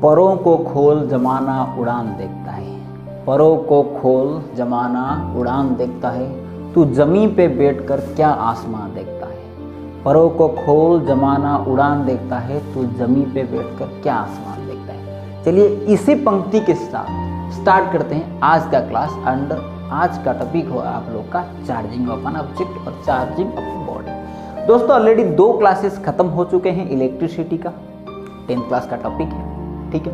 परों को खोल जमाना उड़ान देखता है, परों को खोल जमाना उड़ान देखता है, तू जमी पे बैठकर क्या आसमां देखता है। परों को खोल जमाना उड़ान देखता है, तू जमी पे बैठकर क्या आसमान देखता है। चलिए इसी पंक्ति के साथ स्टार्ट करते हैं आज का क्लास। अंडर आज का टॉपिक हो आप लोग का चार्जिंग ऑफ एन ऑब्जेक्ट और चार्जिंग ऑफ बॉडी। दोस्तों ऑलरेडी 2 क्लासेस खत्म हो चुके हैं इलेक्ट्रिसिटी का, 10th क्लास का टॉपिक है, ठीक है।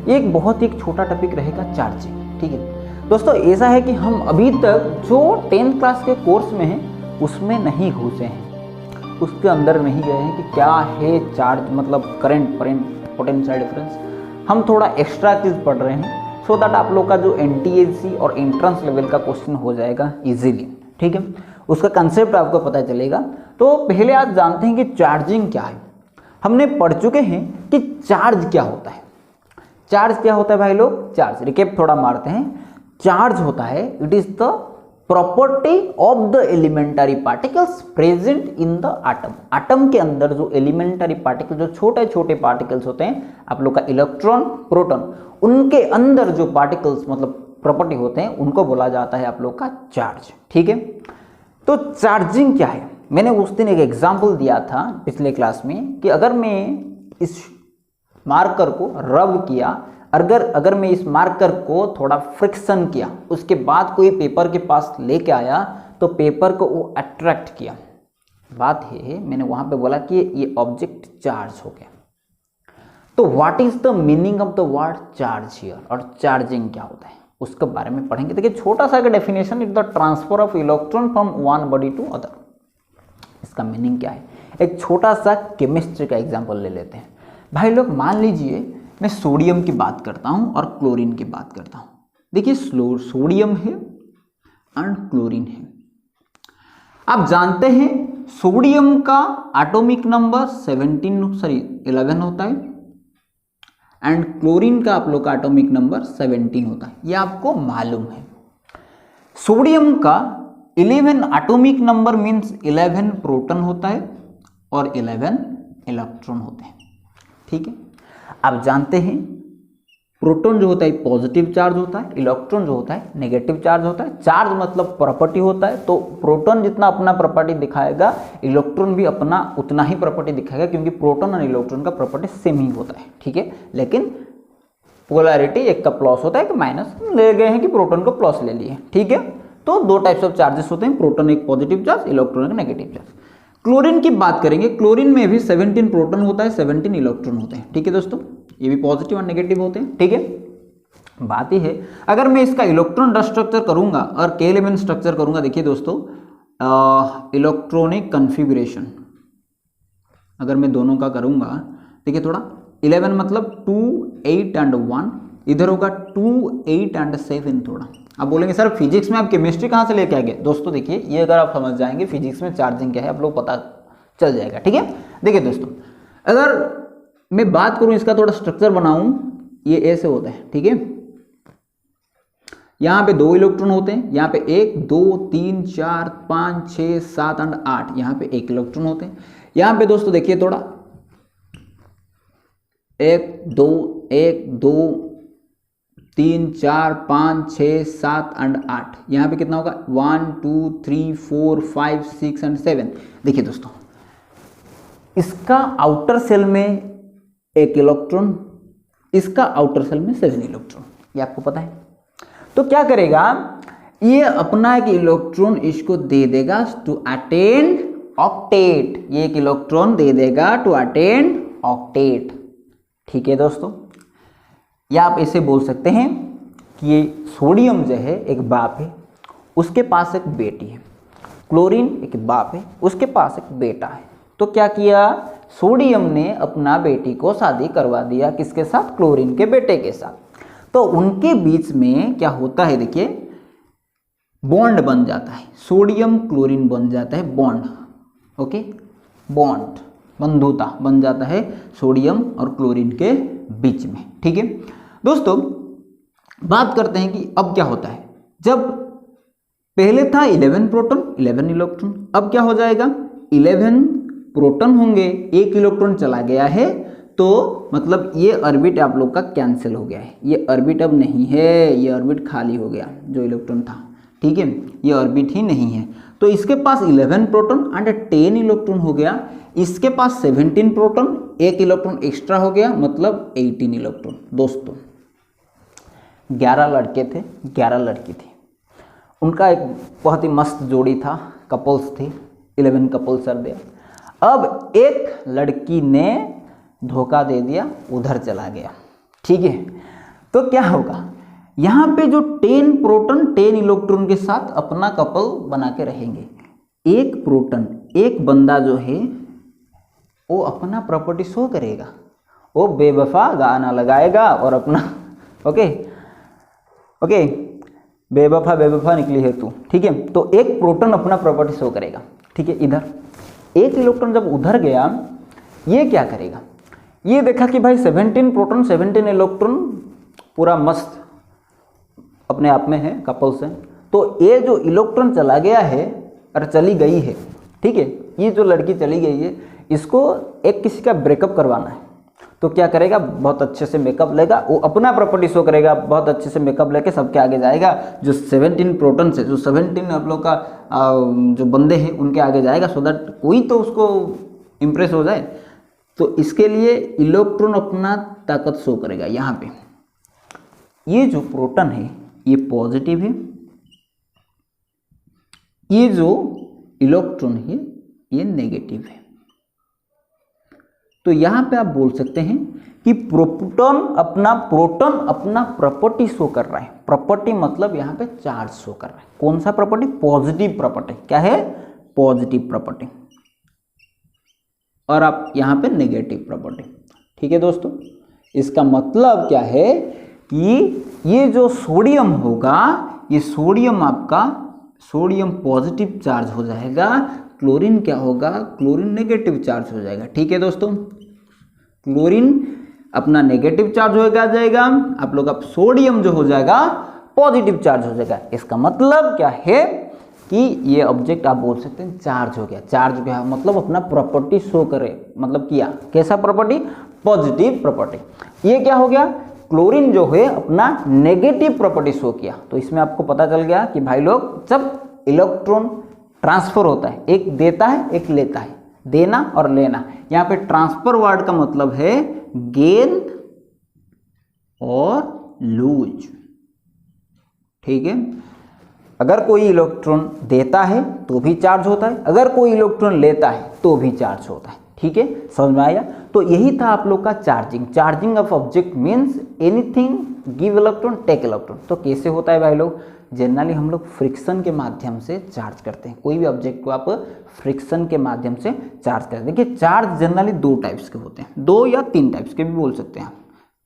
एक बहुत ही छोटा टॉपिक रहेगा चार्जिंग, ठीक है। दोस्तों ऐसा है कि हम अभी तक जो 10th क्लास के कोर्स में हैं उसमें नहीं घुसे हैं, उसके अंदर नहीं गए हैं कि क्या है चार्ज, मतलब करंट पोटेंशियल डिफरेंस। हम थोड़ा एक्स्ट्रा चीज़ पढ़ रहे हैं सो दैट आप लोग का जो NTSC और एंट्रेंस लेवल का क्वेश्चन हो जाएगा इजीली, ठीक है। उसका कंसेप्ट आपको पता चलेगा। तो पहले आज जानते हैं कि चार्जिंग क्या है। हमने पढ़ चुके हैं कि चार्ज क्या होता है। चार्ज क्या होता है भाई लोग, चार्ज रिकेप थोड़ा मारते हैं। चार्ज होता है, it is the property of the elementary particles present in the atom. Atom के अंदर जो एलिमेंटरी पार्टिकल, जो छोटे छोटे पार्टिकल्स होते हैं, आप लोग का इलेक्ट्रॉन प्रोटॉन, उनके अंदर जो पार्टिकल्स मतलब प्रॉपर्टी होते हैं उनको बोला जाता है आप लोग का चार्ज, ठीक है। तो चार्जिंग क्या है, मैंने उस दिन एक एग्जाम्पल दिया था पिछले क्लास में कि अगर मैं इस मार्कर को रब किया, अगर मैं इस मार्कर को थोड़ा फ्रिक्शन किया, उसके बाद कोई पेपर के पास लेके आया तो पेपर को वो अट्रैक्ट किया। बात है मैंने वहाँ पे बोला कि ये ऑब्जेक्ट चार्ज हो गया। तो what is the meaning of the word charge here, और चार्जिंग क्या होता है उसके बारे में पढ़ेंगे। देखिए छोटा सा का definition, is the transfer of electron from one body to other. इसका मीनिंग क्या है, एक छोटा सा केमिस्ट्री का एग्जाम्पल ले लेते हैं। भाई लोग मान लीजिए मैं सोडियम की बात करता हूं और क्लोरीन की बात करता हूं। देखिए सोडियम है एंड क्लोरीन है। आप जानते हैं सोडियम का एटॉमिक नंबर 11 होता है एंड क्लोरीन का आप लोग का एटॉमिक नंबर 17 होता है, ये आपको मालूम है। सोडियम का 11 एटॉमिक नंबर मीन्स 11 प्रोटॉन होता है और 11 इलेक्ट्रॉन होते हैं, ठीक है। आप जानते हैं प्रोटॉन जो होता है पॉजिटिव चार्ज होता है, इलेक्ट्रॉन जो होता है नेगेटिव चार्ज होता है। चार्ज मतलब प्रॉपर्टी होता है, तो प्रोटॉन जितना अपना प्रॉपर्टी दिखाएगा इलेक्ट्रॉन भी अपना उतना ही प्रॉपर्टी दिखाएगा, क्योंकि प्रोटॉन और इलेक्ट्रॉन का प्रॉपर्टी सेम ही होता है, ठीक है। लेकिन पोलैरिटी एक का प्लस होता है, एक माइनस ले गए हैं कि प्रोटॉन को प्लस ले लिए, ठीक है। तो 2 टाइप्स ऑफ चार्जेस होते हैं, प्रोटॉन एक पॉजिटिव चार्ज, इलेक्ट्रॉन एक नेगेटिव चार्ज। क्लोरीन की बात करेंगे, क्लोरीन में भी 17 प्रोटॉन होता है, 17 इलेक्ट्रॉन होते हैं, ठीक है दोस्तों। ये भी पॉजिटिव और नेगेटिव होते हैं, ठीक है। बात ही है अगर मैं इसका इलेक्ट्रॉन स्ट्रक्चर करूंगा और k एलिमेंट स्ट्रक्चर करूंगा, देखिए दोस्तों इलेक्ट्रॉनिक कन्फिगरेशन अगर मैं दोनों का करूंगा, देखिए थोड़ा 11 मतलब 2, 8 एंड 1, इधर होगा 2, 8 एंड 7। थोड़ा आप बोलेंगे सर फिजिक्स में आप केमिस्ट्री कहाँ से लेके आ गए। दोस्तों देखिए ये अगर आप समझ जाएंगे फिजिक्स में चार्जिंग क्या है आप लोग पता चल जाएगा, ठीक है। देखिए दोस्तों अगर मैं बात करूं इसका थोड़ा स्ट्रक्चर बनाऊं, ये ऐसे होता है, ठीक है। यहां पे 2 इलेक्ट्रॉन होते हैं, यहां पे 1, 2, 3, 4, 5, 6, 7 एंड 8, यहां पे 1 इलेक्ट्रॉन होते हैं। यहां पे दोस्तों देखिए थोड़ा 1, 2, 3, 4, 5, 6, 7 एंड 8, यहां पे कितना होगा 1, 2, 3, 4, 5, 6 एंड 7। देखिए दोस्तों इसका आउटर सेल में 1 इलेक्ट्रॉन, इसका आउटर सेल में 7 इलेक्ट्रॉन, ये आपको पता है। तो क्या करेगा ये अपना एक इलेक्ट्रॉन इसको दे देगा टू अटेंड ऑक्टेट, ये एक इलेक्ट्रॉन दे देगा टू अटेंड ऑक्टेट, ठीक है दोस्तों। या आप ऐसे बोल सकते हैं कि ये सोडियम जो है एक बाप है, उसके पास एक बेटी है, क्लोरीन एक बाप है, उसके पास एक बेटा है। तो क्या किया सोडियम ने अपना बेटी को शादी करवा दिया, किसके साथ, क्लोरीन के बेटे के साथ। तो उनके बीच में क्या होता है, देखिए बॉन्ड बन जाता है, सोडियम क्लोरीन बन जाता है बॉन्ड, ओके, बॉन्ड बंधुता बन जाता है सोडियम और क्लोरीन के बीच में, ठीक है दोस्तों। बात करते हैं कि अब क्या होता है, जब पहले था 11 प्रोटॉन 11 इलेक्ट्रॉन, अब क्या हो जाएगा 11 प्रोटॉन होंगे, 1 इलेक्ट्रॉन चला गया है तो मतलब ये ऑर्बिट आप लोग का कैंसिल हो गया है, ये ऑर्बिट अब नहीं है, ये ऑर्बिट खाली हो गया जो इलेक्ट्रॉन था, ठीक है, ये ऑर्बिट ही नहीं है। तो इसके पास 11 प्रोटॉन एंड 10 इलेक्ट्रॉन हो गया, इसके पास 17 प्रोटॉन, एक इलेक्ट्रॉन एक्स्ट्रा हो गया, मतलब 18 इलेक्ट्रॉन। दोस्तों 11 लड़के थे, 11 लड़की थी, उनका एक बहुत ही मस्त जोड़ी था, कपल्स थे, 11 कपल्स आर देयर। अब एक लड़की ने धोखा दे दिया, उधर चला गया, ठीक है। तो क्या होगा, यहाँ पे जो 10 प्रोटॉन 10 इलेक्ट्रॉन के साथ अपना कपल बना के रहेंगे। एक प्रोटॉन, एक बंदा जो है वो अपना प्रॉपर्टी शो करेगा, वो बेवफा गाना लगाएगा और अपना ओके ओके बेवफा बेवफा निकली है तू, ठीक है। तो एक प्रोटॉन अपना प्रॉपर्टी शो करेगा, ठीक है। इधर एक इलेक्ट्रॉन जब उधर गया, ये क्या करेगा, ये देखा कि भाई 17 प्रोटॉन 17 इलेक्ट्रॉन पूरा मस्त अपने आप में है, कपल्स है। तो ये जो इलेक्ट्रॉन चला गया है और चली गई है, ठीक है, ये जो लड़की चली गई है, इसको एक किसी का ब्रेकअप करवाना है। तो क्या करेगा, बहुत अच्छे से मेकअप लेगा, वो अपना प्रॉपर्टी शो करेगा, बहुत अच्छे से मेकअप लेके सबके आगे जाएगा, जो 17 प्रोटॉन से, जो 17 आप लोग का जो बंदे हैं उनके आगे जाएगा, सो दैट कोई तो उसको इम्प्रेस हो जाए। तो इसके लिए इलेक्ट्रॉन अपना ताकत शो करेगा। यहाँ पे ये जो प्रोटॉन है ये पॉजिटिव है, ये जो इलेक्ट्रॉन है ये नेगेटिव है। तो यहां पे आप बोल सकते हैं कि प्रोटॉन अपना प्रॉपर्टी शो कर रहा है। प्रॉपर्टी मतलब यहां पे चार्ज शो कर रहा है। कौन सा प्रॉपर्टी, पॉजिटिव प्रॉपर्टी। क्या है, पॉजिटिव प्रॉपर्टी। और आप यहां पे नेगेटिव प्रॉपर्टी, ठीक है दोस्तों। इसका मतलब क्या है कि ये जो सोडियम होगा, ये सोडियम आपका सोडियम पॉजिटिव चार्ज हो जाएगा, क्लोरीन क्या होगा, क्लोरीन नेगेटिव चार्ज हो जाएगा, ठीक है दोस्तों। क्लोरीन अपना नेगेटिव चार्ज होगा जाएगा, आप लोग का सोडियम जो हो जाएगा पॉजिटिव चार्ज हो जाएगा। इसका मतलब क्या है कि ये ऑब्जेक्ट आप बोल सकते हैं चार्ज हो गया। चार्ज क्या है मतलब अपना प्रॉपर्टी शो करे, मतलब किया कैसा प्रॉपर्टी, पॉजिटिव प्रॉपर्टी। ये क्या हो गया, क्लोरीन जो है अपना नेगेटिव प्रॉपर्टी शो किया। तो इसमें आपको पता चल गया कि भाई लोग जब इलेक्ट्रॉन ट्रांसफर होता है, एक देता है एक लेता है, देना और लेना। यहाँ पे ट्रांसफर वर्ड का मतलब है गेन और लूज, ठीक है। अगर कोई इलेक्ट्रॉन देता है तो भी चार्ज होता है, अगर कोई इलेक्ट्रॉन लेता है तो भी चार्ज होता है, ठीक है। समझ में आया। तो यही था आप लोग का charging. Charging of object means anything give electron take electron. तो कैसे होता है भाई लोग, जनरली हम लोग फ्रिक्शन के माध्यम से चार्ज करते हैं। कोई भी ऑब्जेक्ट को आप फ्रिक्शन के माध्यम से चार्ज करते हैं। देखिए चार्ज जनरली 2 टाइप्स के होते हैं, 2 या 3 टाइप्स के भी बोल सकते हैं।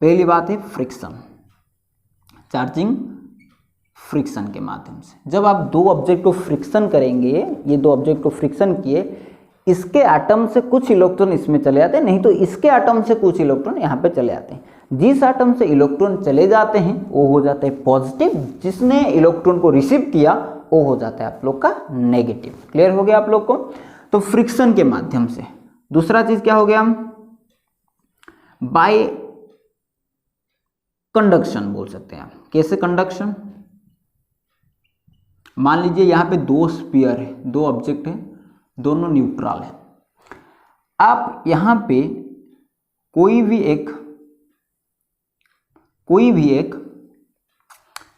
पहली बात है फ्रिक्शन, चार्जिंग फ्रिक्शन के माध्यम से। जब आप 2 ऑब्जेक्ट को फ्रिक्शन करेंगे, ये 2 ऑब्जेक्ट को फ्रिक्शन किए, इसके एटम से कुछ इलेक्ट्रॉन इसमें चले जाते हैं, नहीं तो इसके एटम से कुछ इलेक्ट्रॉन यहाँ पे चले जाते हैं। जिस एटम से इलेक्ट्रॉन चले जाते हैं वो हो जाता है पॉजिटिव, जिसने इलेक्ट्रॉन को रिसीव किया वो हो जाता है आप लोग का नेगेटिव। क्लियर हो गया आप लोग को। तो फ्रिक्शन के माध्यम से। दूसरा चीज क्या हो गया, बाय कंडक्शन बोल सकते हैं आप। कैसे कंडक्शन, मान लीजिए यहाँ पे 2 स्फीयर है, 2 ऑब्जेक्ट है, दोनों न्यूट्रल है। आप यहाँ पे कोई भी एक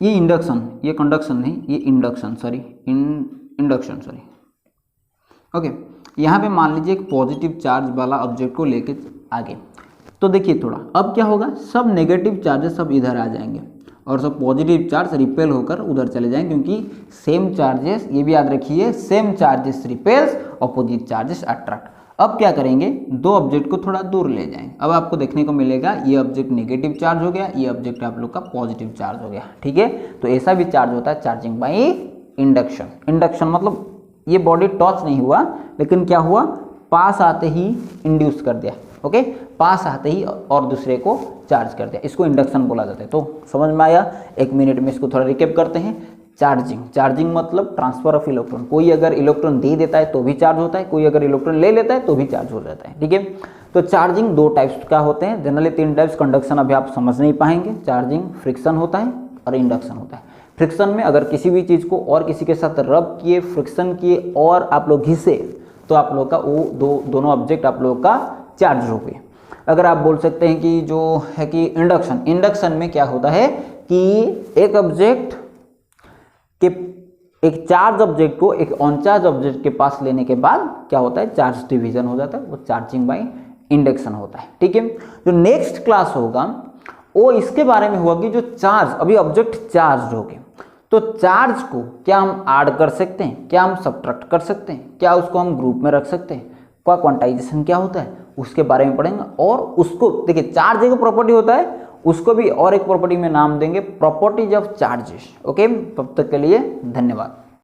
ये इंडक्शन, ये कंडक्शन नहीं, ये induction sorry, induction sorry, okay. यहाँ पे मान लीजिए एक पॉजिटिव चार्ज वाला ऑब्जेक्ट को लेके आगे, तो देखिए थोड़ा अब क्या होगा, सब नेगेटिव चार्जेस सब इधर आ जाएंगे और सब पॉजिटिव चार्ज रिपेल होकर उधर चले जाएंगे, क्योंकि सेम चार्जेस, ये भी याद रखिए, same charges repels, opposite charges attract. अब क्या करेंगे, 2 ऑब्जेक्ट को थोड़ा दूर ले जाएंगे। अब आपको देखने को मिलेगा ये ऑब्जेक्ट नेगेटिव चार्ज हो गया, ये ऑब्जेक्ट आप लोग का पॉजिटिव चार्ज हो गया, ठीक है। तो ऐसा भी चार्ज होता है चार्जिंग बाय इंडक्शन। इंडक्शन मतलब ये बॉडी टच नहीं हुआ, लेकिन क्या हुआ, पास आते ही इंड्यूस कर दिया, ओके, पास आते ही और दूसरे को चार्ज कर दिया, इसको इंडक्शन बोला जाता है। तो समझ में आया। 1 मिनट में इसको थोड़ा रिकेप करते हैं। चार्जिंग, चार्जिंग मतलब ट्रांसफर ऑफ इलेक्ट्रॉन, कोई अगर इलेक्ट्रॉन दे देता है तो भी चार्ज होता है, कोई अगर इलेक्ट्रॉन ले लेता है तो भी चार्ज हो जाता है, ठीक है। तो चार्जिंग दो टाइप्स का होते हैं, जनरली तीन टाइप्स। कंडक्शन अभी आप समझ नहीं पाएंगे। चार्जिंग फ्रिक्शन होता है और इंडक्शन होता है। फ्रिक्शन में अगर किसी भी चीज़ को और किसी के साथ रब किए, फ्रिक्शन किए और आप लोग घिसे तो आप लोग का वो दोनों ऑब्जेक्ट आप लोग का चार्ज हो गए। अगर आप बोल सकते हैं कि जो है कि इंडक्शन, इंडक्शन में क्या होता है कि एक ऑब्जेक्ट के, एक चार्ज ऑब्जेक्ट को एक अनचार्ज ऑब्जेक्ट के पास लेने के बाद क्या होता है, चार्ज डिवीजन हो जाता है, वो चार्जिंग बाय इंडक्शन होता है, ठीक है। जो नेक्स्ट क्लास होगा वो इसके बारे में होगा कि जो चार्ज, अभी ऑब्जेक्ट चार्ज हो गए तो चार्ज को क्या हम ऐड कर सकते हैं, क्या हम सब्ट्रैक्ट कर सकते हैं, क्या उसको हम ग्रुप में रख सकते हैं, क्या क्वांटाइजेशन क्या होता है, उसके बारे में पढ़ेंगे। और उसको देखिए, चार्ज एक प्रॉपर्टी होता है, उसको भी और एक प्रॉपर्टी में नाम देंगे, प्रॉपर्टीज ऑफ चार्जेस। ओके, तब तक के लिए धन्यवाद।